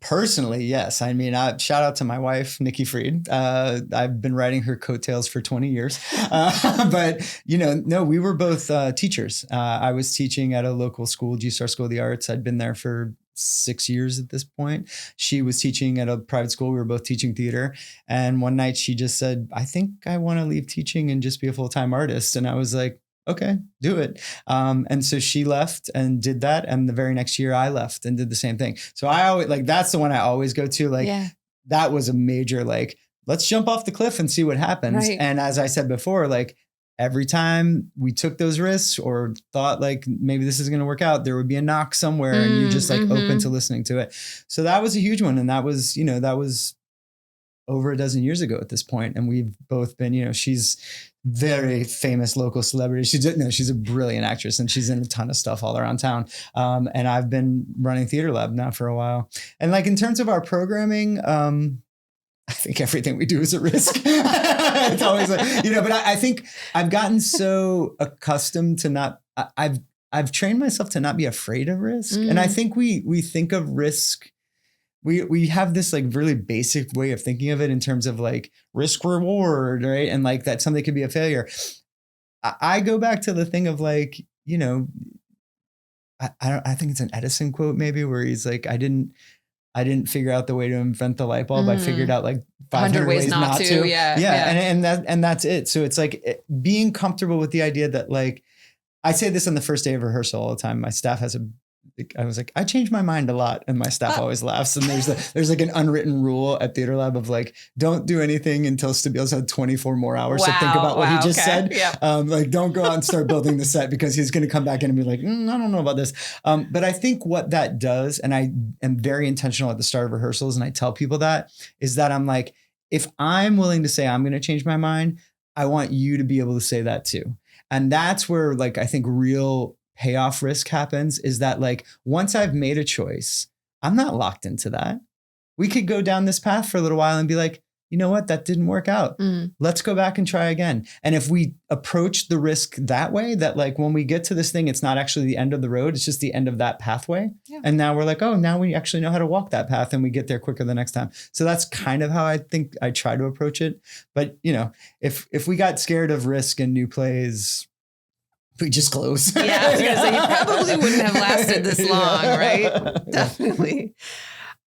personally, yes. I mean, shout out to my wife, Nikki Fried. I've been writing her coattails for 20 years. But, no, we were both teachers. I was teaching at a local school, G-Star School of the Arts. I'd been there for 6 years at this point. She was teaching at a private school. We were both teaching theater. And one night she just said, I think I want to leave teaching and just be a full-time artist. And I was like, okay, do it. And so she left and did that. And the very next year I left and did the same thing. So I always that's the one I always go to. That was a major, let's jump off the cliff and see what happens. Right. And as I said before, every time we took those risks or thought maybe this is going to work out, there would be a knock somewhere and you're just open to listening to it. So that was a huge one. And that was, that was over a dozen years ago at this point. And we've both been, she's very famous local celebrity. She's a brilliant actress and she's in a ton of stuff all around town. And I've been running Theater Lab now for a while. And in terms of our programming, I think everything we do is a risk. It's always but I think I've gotten so accustomed to I've trained myself to not be afraid of risk. And I think we think of risk. We have this really basic way of thinking of it in terms of risk reward, right? And that something could be a failure. I go back to the thing of I think it's an Edison quote maybe where he's like, I didn't figure out the way to invent the light bulb. I figured out 500 ways not to. Yeah. And that's it. So it's being comfortable with the idea that I say this on the first day of rehearsal all the time. My staff has I was like, I change my mind a lot, and my staff always laughs. And there's like an unwritten rule at Theater Lab of like, don't do anything until Stabile's had 24 more hours to think about what he just said. Yep. Like, don't go out and start building the set, because he's going to come back in and be like, I don't know about this. But I think what that does, and I am very intentional at the start of rehearsals, and I tell people that, is that I'm like, if I'm willing to say I'm going to change my mind, I want you to be able to say that too. And that's where, like, I think real payoff risk happens, is that like, once I've made a choice, I'm not locked into that. We could go down this path for a little while and be like, you know what, that didn't work out. Let's go back and try again. And if we approach the risk that way, that like, when we get to this thing, it's not actually the end of the road, it's just the end of that pathway. Yeah. And now we're like, oh, now we actually know how to walk that path, and we get there quicker the next time. So that's kind of how I think I try to approach it. But you know, if we got scared of risk and new plays, we just close. Yeah, I was gonna say, you probably wouldn't have lasted this long, right? Definitely.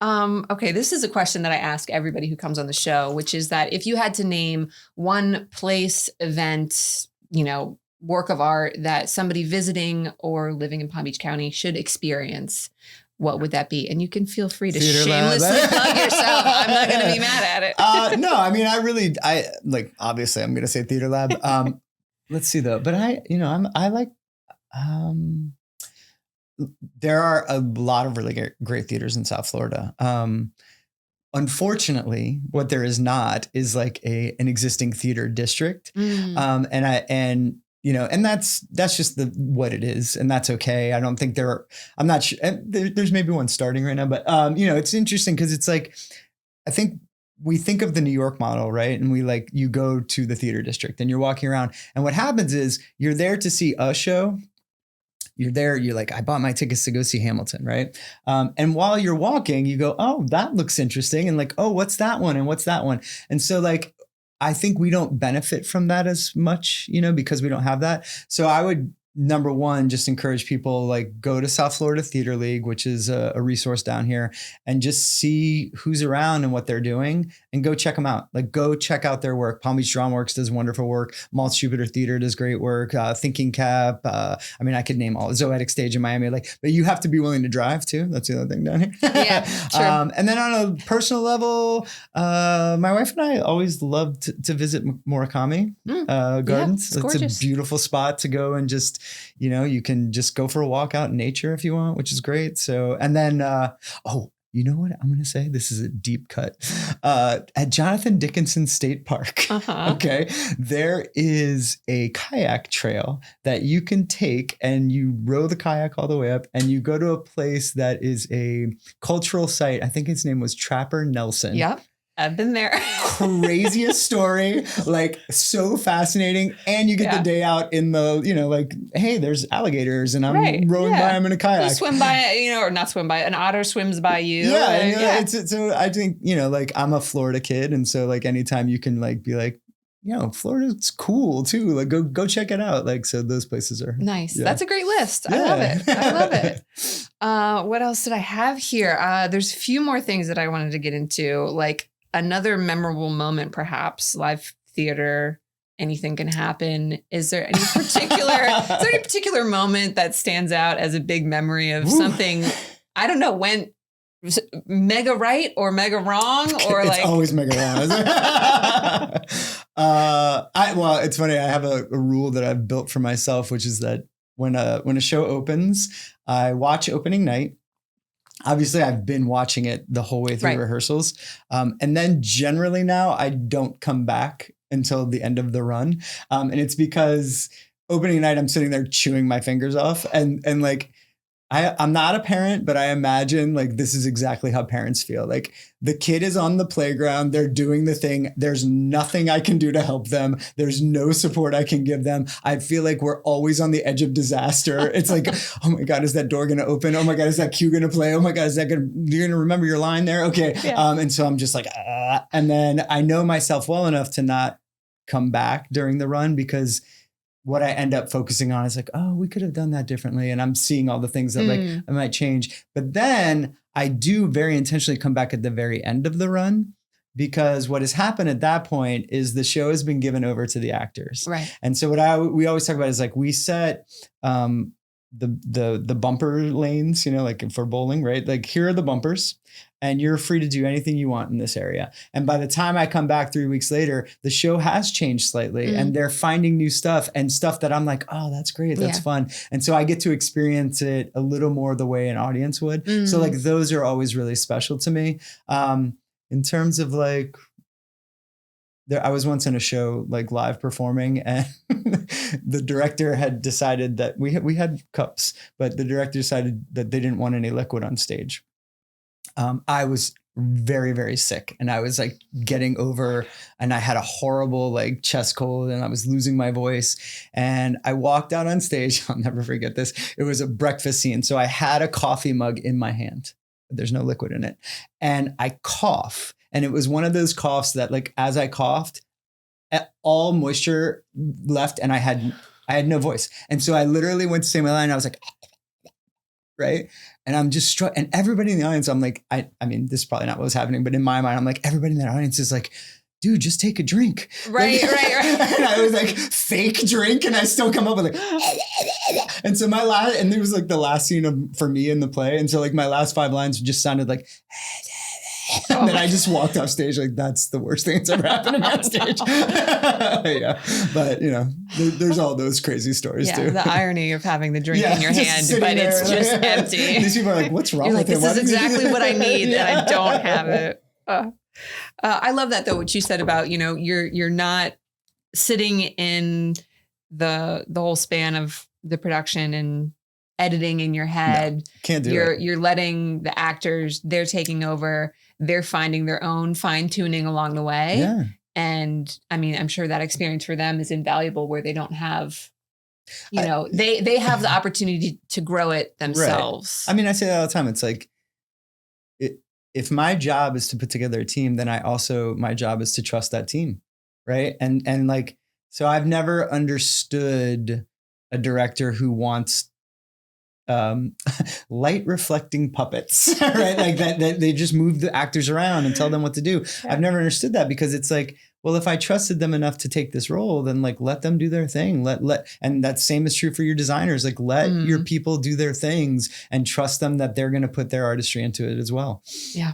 Okay, this is a question that I ask everybody who comes on the show, which is that if you had to name one place, event, you know, work of art that somebody visiting or living in Palm Beach County should experience, what would that be? And you can feel free to Theater shamelessly Lab. Plug yourself. I'm not going to be mad at it. No, I mean, I like, obviously I'm going to say Theater Lab. Let's see though, but I like, there are a lot of really great theaters in South Florida. Unfortunately, what there is not is like an existing theater district. And that's just what it is. And that's okay. I don't think I'm not sure. There's maybe one starting right now, but it's interesting because it's like, I think we think of the New York model, right? And you go to the theater district and you're walking around, and what happens is you're there to see a show. You're there, you're like, I bought my tickets to go see Hamilton, right? And while you're walking, you go, oh, that looks interesting. And like, oh, what's that one? And what's that one? And so like, I think we don't benefit from that as much, because we don't have that. So I would, number one, just encourage people, like, go to South Florida Theater League, which is a resource down here, and just see who's around and what they're doing, and go check them out. Like, go check out their work. Palm Beach DramaWorks does wonderful work. Maltz Jupiter Theater does great work. Thinking Cap. I could name all. Zoetic Stage in Miami. But you have to be willing to drive too. That's the other thing down here. Yeah, sure. And then on a personal level, my wife and I always loved to visit Murakami Gardens. Yeah, it's a beautiful spot to go and just, you can just go for a walk out in nature if you want, which is great. So, and then, you know what I'm going to say? This is a deep cut. At Jonathan Dickinson State Park, okay, there is a kayak trail that you can take, and you row the kayak all the way up, and you go to a place that is a cultural site. I think his name was Trapper Nelson. Yep. I've been there. Craziest story, like, so fascinating. And you get the day out in the, hey, there's alligators, and I'm rowing by them in a kayak. You swim by, or not swim by, an otter swims by you. Yeah. So I think, I'm a Florida kid. And so like, anytime you can be like, Florida's cool too. Like, go check it out. Like, so those places are nice. Yeah. That's a great list. I love it. I love it. What else did I have here? There's a few more things that I wanted to get into, like another memorable moment, perhaps live theater. Anything can happen. Is there any particular moment that stands out as a big memory of something? I don't know, went mega right or mega wrong, or it's like always mega wrong, isn't it? It's funny. I have a rule that I've built for myself, which is that when a show opens, I watch opening night. Obviously, I've been watching it the whole way through rehearsals. And then generally now I don't come back until the end of the run. And it's because opening night, I'm sitting there chewing my fingers off. And like, I'm not a parent, but I imagine like this is exactly how parents feel. Like, the kid is on the playground, they're doing the thing. There's nothing I can do to help them. There's no support I can give them. I feel like we're always on the edge of disaster. It's like, oh my God, is that door going to open? Oh my God, is that cue going to play? Oh my God, you're going to remember your line there? Okay. Yeah. And so I'm just like, and then I know myself well enough to not come back during the run, because what I end up focusing on is like, oh, we could have done that differently. And I'm seeing all the things that like I might change. But then I do very intentionally come back at the very end of the run, because what has happened at that point is the show has been given over to the actors. Right. And so what we always talk about is like, we set the bumper lanes, like for bowling, right? Like here are the bumpers and you're free to do anything you want in this area. And by the time I come back 3 weeks later, the show has changed slightly and they're finding new stuff and stuff that I'm like, oh, that's great. That's fun. And so I get to experience it a little more the way an audience would. So like those are always really special to me. In terms of like, I was once in a show like live performing and the director had decided that we had cups, but the director decided that they didn't want any liquid on stage. I was very, very sick and I was like getting over and I had a horrible like chest cold and I was losing my voice and I walked out on stage. I'll never forget this. It was a breakfast scene. So I had a coffee mug in my hand. There's no liquid in it. And I cough. And it was one of those coughs that like, as I coughed, all moisture left and I had no voice. And so I literally went to say my line and I was like, right. And I'm just struck. And everybody in the audience, I'm like, I mean, this is probably not what was happening, but in my mind, I'm like, everybody in that audience is like, dude, just take a drink. Right. And I was like, fake drink. And I still come up with like, and so and it was like the last scene for me in the play. And so like my last 5 lines just sounded like, and then I just walked off stage like that's the worst thing that's ever happened to me on stage. Yeah, but there's all those crazy stories too. The irony of having the drink in your hand, but there, it's just empty. These people are like, "What's wrong with him? This is exactly what I need, and I don't have it." I love that though. What you said about you're not sitting in the whole span of the production and editing in your head. No, can't do it. You're letting the actors, they're taking over. They're finding their own fine tuning along the way. Yeah. And I mean, I'm sure that experience for them is invaluable where they don't have, they have the opportunity to grow it themselves. Right. I mean, I say that all the time. It's like, if my job is to put together a team, then my job is to trust that team. Right. And like, so I've never understood a director who wants light reflecting puppets, right? Like that they just move the actors around and tell them what to do. Yeah. I've never understood that because it's like, well, if I trusted them enough to take this role, then like let them do their thing. And that same is true for your designers. Like let your people do their things and trust them that they're going to put their artistry into it as well. Yeah.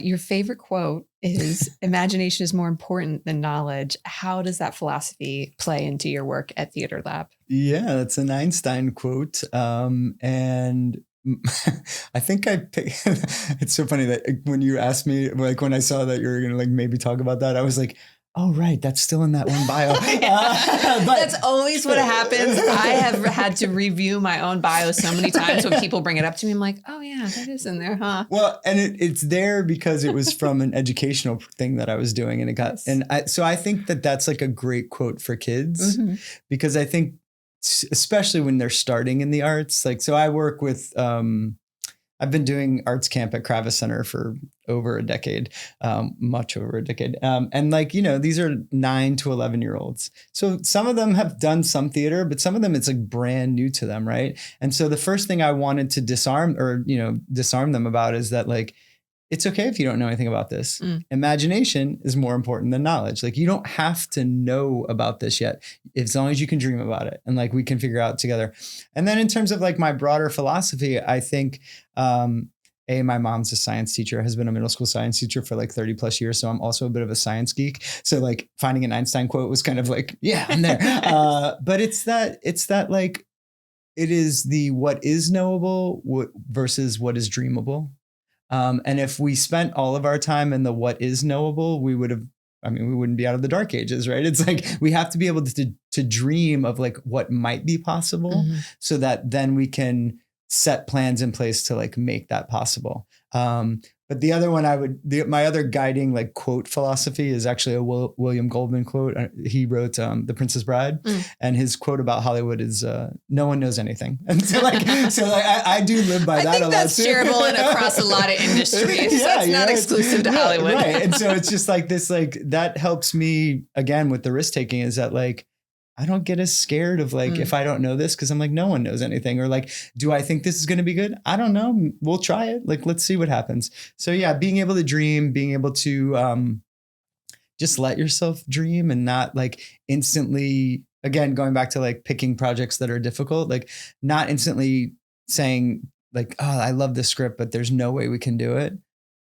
Your favorite quote is imagination is more important than knowledge. How does that philosophy play into your work at Theater Lab? Yeah, that's an Einstein quote. And I think it's so funny that when you asked me, like when I saw that you were going to like maybe talk about that, I was like, oh, right. That's still in that one bio. But that's always what happens. I have had to review my own bio so many times when people bring it up to me. I'm like, oh, yeah, that is in there, huh? Well, and it's there because it was from an educational thing that I was doing. And it got, so I think that that's like a great quote for kids because I think, especially when they're starting in the arts, like, so I work with, I've been doing arts camp at Kravis Center for over a decade, much over a decade. And like, these are 9 to 11-year-olds. So some of them have done some theater, but some of them it's like brand new to them. Right. And so the first thing I wanted to disarm them about is that like, it's okay if you don't know anything about this. Imagination is more important than knowledge. Like you don't have to know about this yet, as long as you can dream about it and like we can figure out together. And then in terms of like my broader philosophy, I think, my mom's a science teacher, has been a middle school science teacher for like 30 plus years. So I'm also a bit of a science geek. So like finding an Einstein quote was kind of like, yeah, I'm there. But it's that like, it is the what is knowable versus what is dreamable. And if we spent all of our time in the what is knowable, we wouldn't be out of the dark ages, right? It's like we have to be able to dream of like what might be possible so that then we can set plans in place to like make that possible. But the other one my other guiding like quote philosophy is actually a William Goldman quote. He wrote The Princess Bride, and his quote about Hollywood is no one knows anything. And so I do live by that a lot. I think that's shareable and across a lot of industries. So it's not exclusive to Hollywood. Right. And so it's just like this, like that helps me again with the risk taking is that like, I don't get as scared of like, if I don't know this, because I'm like, no one knows anything. Or like, do I think this is going to be good? I don't know. We'll try it. Like, let's see what happens. So yeah, being able to dream, being able to just let yourself dream and not like instantly, again, going back to like picking projects that are difficult, like not instantly saying like, oh, I love this script, but there's no way we can do it.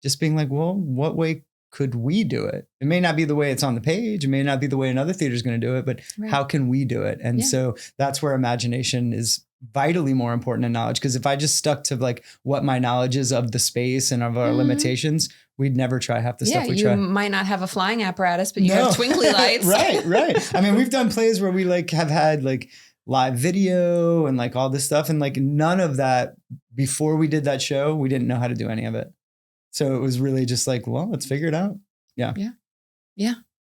Just being like, well, what way could we do it? It may not be the way it's on the page. It may not be the way another theater is going to do it, but how can we do it? And so that's where imagination is vitally more important than knowledge. Because if I just stuck to like what my knowledge is of the space and of our limitations, we'd never try half the stuff we try. You might not have a flying apparatus, but you have twinkly lights. Right. I mean, we've done plays where we like have had like live video and like all this stuff. And like none of that before we did that show, we didn't know how to do any of it. So it was really just like, well, let's figure it out. Yeah.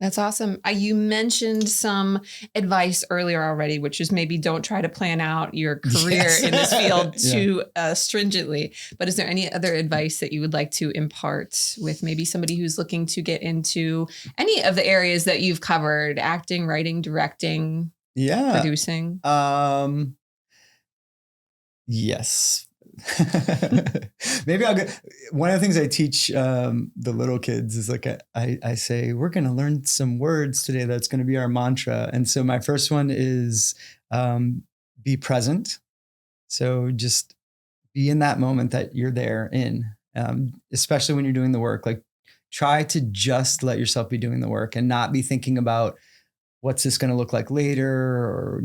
That's awesome. You mentioned some advice earlier already, which is maybe don't try to plan out your career in this field too stringently. But is there any other advice that you would like to impart with maybe somebody who's looking to get into any of the areas that you've covered: acting, writing, directing, producing? Yes. Maybe I'll get one of the things I teach the little kids is like I say we're going to learn some words today that's going to be our mantra. And so my first one is be present. So just be in that moment that you're there in, especially when you're doing the work. Like try to just let yourself be doing the work and not be thinking about what's this going to look like later? Or,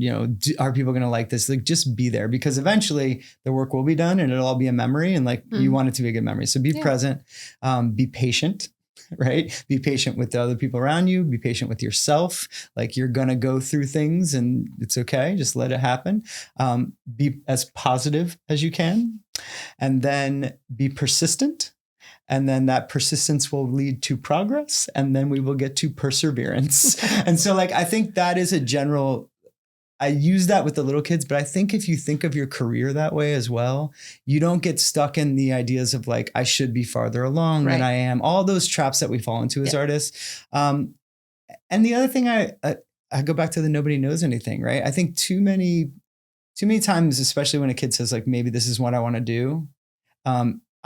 are people going to like this? Like just be there, because eventually the work will be done and it'll all be a memory, and like you want it to be a good memory. So be present, be patient, right? Be patient with the other people around you, be patient with yourself. Like you're going to go through things and it's okay. Just let it happen. Be as positive as you can, and then be persistent. And then that persistence will lead to progress. And then we will get to perseverance. And so like, I think that is a general, I use that with the little kids, but I think if you think of your career that way as well, you don't get stuck in the ideas of like, I should be farther along than I am, all those traps that we fall into as artists. And the other thing, I go back to the nobody knows anything, right? I think too many times, especially when a kid says like, maybe this is what I want to do.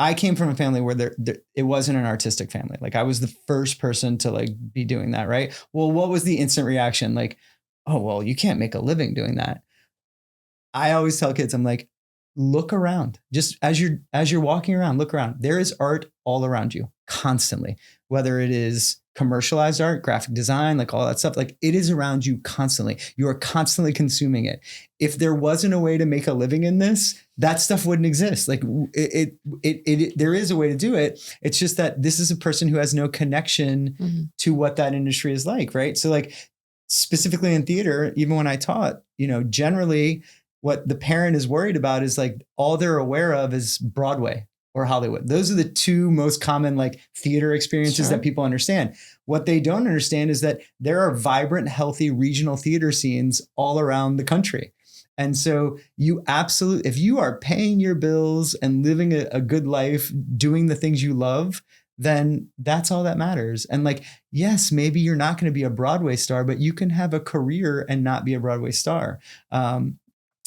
I came from a family where it wasn't an artistic family. Like I was the first person to like be doing that. Right. Well, what was the instant reaction? Like, oh, well, you can't make a living doing that. I always tell kids, I'm like, look around. Just as you're walking around, look around. There is art all around you constantly, whether it is commercialized art, graphic design, like all that stuff, like it is around you constantly. You are constantly consuming it. If there wasn't a way to make a living in this, that stuff wouldn't exist. Like there is a way to do it. It's just that this is a person who has no connection to what that industry is like, right? So like specifically in theater, even when I taught, generally what the parent is worried about is like all they're aware of is Broadway or Hollywood. Those are the two most common like theater experiences that people understand. What they don't understand is that there are vibrant, healthy regional theater scenes all around the country. And so if you are paying your bills and living a good life, doing the things you love, then that's all that matters. And like, yes, maybe you're not going to be a Broadway star, but you can have a career and not be a Broadway star.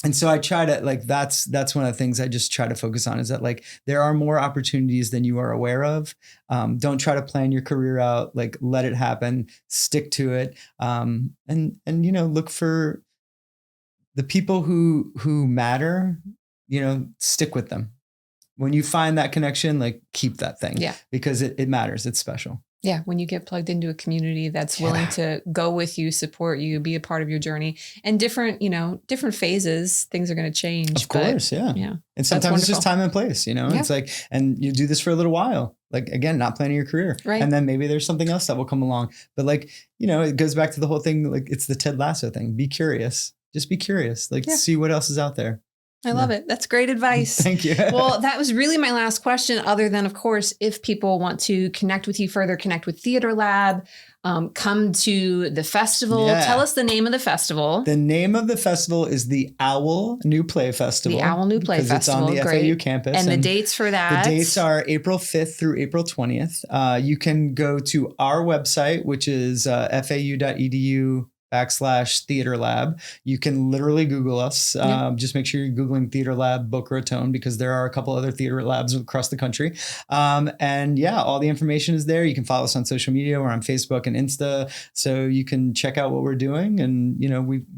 And so I try to like, that's one of the things I just try to focus on is that like, there are more opportunities than you are aware of. Don't try to plan your career out, like let it happen, stick to it. And look for the people who matter, stick with them. When you find that connection, like keep that thing because it matters. It's special. Yeah. When you get plugged into a community that's willing to go with you, support you, be a part of your journey, and different phases, things are going to change. Of course. Yeah. And sometimes it's just time and place, it's like, and you do this for a little while, like, again, not planning your career. Right. And then maybe there's something else that will come along. But like, it goes back to the whole thing. Like it's the Ted Lasso thing. Be curious. Just be curious. Like see what else is out there. I love it. That's great advice. Thank you. Well, that was really my last question, other than, of course, if people want to connect with you further, connect with Theater Lab, come to the festival. Yeah. Tell us the name of the festival. The name of the festival is the Owl New Play Festival. The Owl New Play Festival. It's on the FAU campus. And the dates for that? The dates are April 5th through April 20th. You can go to our website, which is fau.edu Facebook.com/Theater Lab. You can literally Google us. Just make sure you're Googling Theater Lab Boca Raton, because there are a couple other theater labs across the country. And yeah, all the information is there. You can follow us on social media. We're on Facebook and Insta, so you can check out what we're doing. And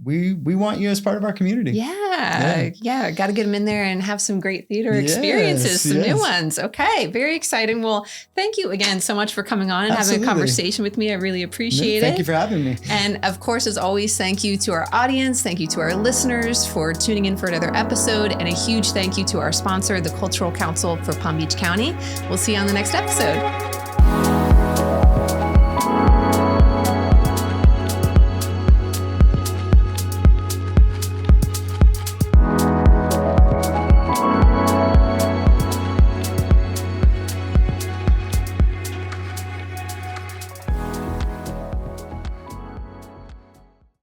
we want you as part of our community. Yeah. Got to get them in there and have some great theater experiences, some new ones. Okay, very exciting. Well, thank you again so much for coming on and having a conversation with me. I really appreciate it. Thank you for having me. And of course, as always, thank you to our audience. Thank you to our listeners for tuning in for another episode. And a huge thank you to our sponsor, the Cultural Council for Palm Beach County. We'll see you on the next episode.